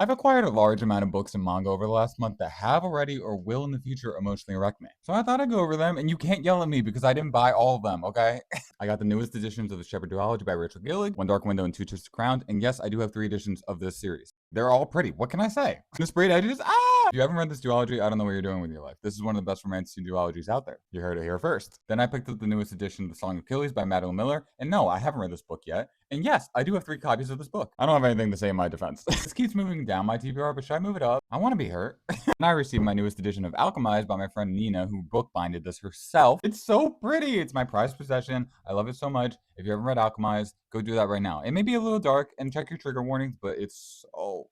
I've acquired a large amount of books and manga over the last month that have already or will in the future emotionally wreck me. So I thought I'd go over them, and you can't yell at me because I didn't buy all of them, okay? I got the newest editions of The Shepherd Duology by Rachel Gillig, One Dark Window and Two Twisted Crown, and yes, I do have 3 editions of this series. They're all pretty. What can I say? The sprayed edges, If you haven't read this duology, I don't know what you're doing with your life. This is one of the best romantic duologies out there. You heard it here first. Then I picked up the newest edition of The Song of Achilles by Madeline Miller, and no, I haven't read this book yet. And yes, I do have 3 copies of this book. I don't have anything to say in my defense. This keeps moving down my TBR, but should I move it up? I want to be hurt. And I received my newest edition of Alchemized by my friend Nina, who bookbinded this herself. It's so pretty. It's my prized possession. I love it so much. If you haven't read Alchemized, go do that right now. It may be a little dark, and check your trigger warnings, but it's so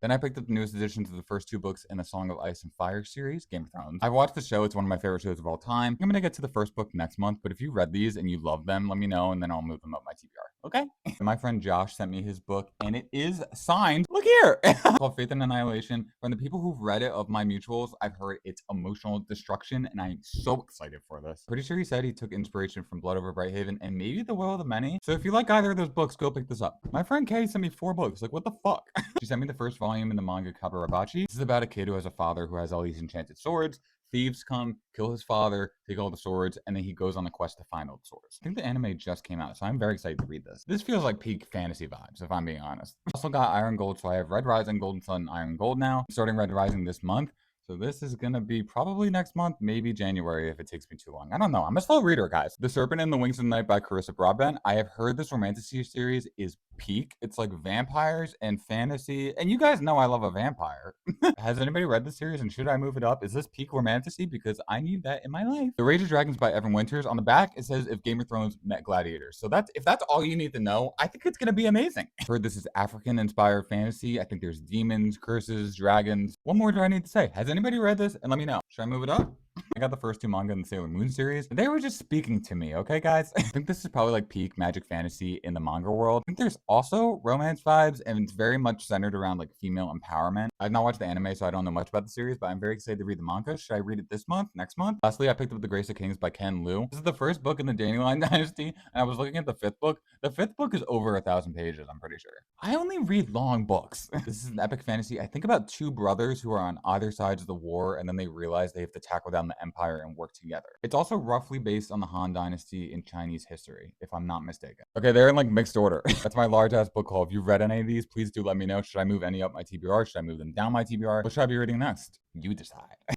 then I picked up the newest edition to the first 2 books in the Song of Ice and Fire series, Game of Thrones. I've watched the show, it's one of my favorite shows of all time. I'm gonna get to the first book next month, but if you read these and you love them, let me know and then I'll move them up my TBR. Okay? My friend Josh sent me his book and it is signed. Look here! Called Faith and Annihilation. From the people who've read it of my mutuals, I've heard it's emotional destruction and I'm so excited for this. Pretty sure he said he took inspiration from Blood Over Brighthaven and maybe The Will of the Many. So if you like either of those books, go pick this up. My friend Kay sent me 4 books. Like, what the fuck? She sent me the first volume in the manga Kabarabachi. This is about a kid who has a father who has all these enchanted swords. Thieves come, kill his father, take all the swords, and then he goes on a quest to find all the swords. I think the anime just came out, so I'm very excited to read this. This feels like peak fantasy vibes, if I'm being honest. I also got Iron Gold, so I have Red Rising, Golden Sun, Iron Gold now. I'm starting Red Rising this month. So this is gonna be probably next month, maybe January if it takes me too long. I don't know. I'm a slow reader, guys. The Serpent and the Wings of the Night by Carissa Broadbent. I have heard this romantic series is peak. It's like vampires and fantasy. And you guys know I love a vampire. Has anybody read this series and should I move it up? Is this peak romantasy? Because I need that in my life. The Rage of Dragons by Evan Winters. On the back, it says if Game of Thrones met gladiators. So if that's all you need to know, I think it's gonna be amazing. I've heard this is African-inspired fantasy. I think there's demons, curses, dragons. What more do I need to say? Has anybody read this? And let me know. Should I move it up? I got the first 2 manga in the Sailor Moon series. They were just speaking to me, okay, guys? I think this is probably like peak magic fantasy in the manga world. I think there's also romance vibes, and it's very much centered around like female empowerment. I've not watched the anime, so I don't know much about the series, but I'm very excited to read the manga. Should I read it this month? Next month? Lastly, I picked up The Grace of Kings by Ken Liu. This is the first book in the Dandelion Dynasty, and I was looking at the 5th book. The 5th book is over 1,000 pages, I'm pretty sure. I only read long books. This is an epic fantasy. I think about 2 brothers who are on either sides of the war, and then they realize they have to tackle down the empire and work together. It's also roughly based on the Han Dynasty in Chinese history, if I'm not mistaken. Okay, they're in like mixed order. That's my large ass book haul. If you've read any of these, please do let me know. Should I move any up my TBR? Should I move them down my TBR? What should I be reading next? You decide.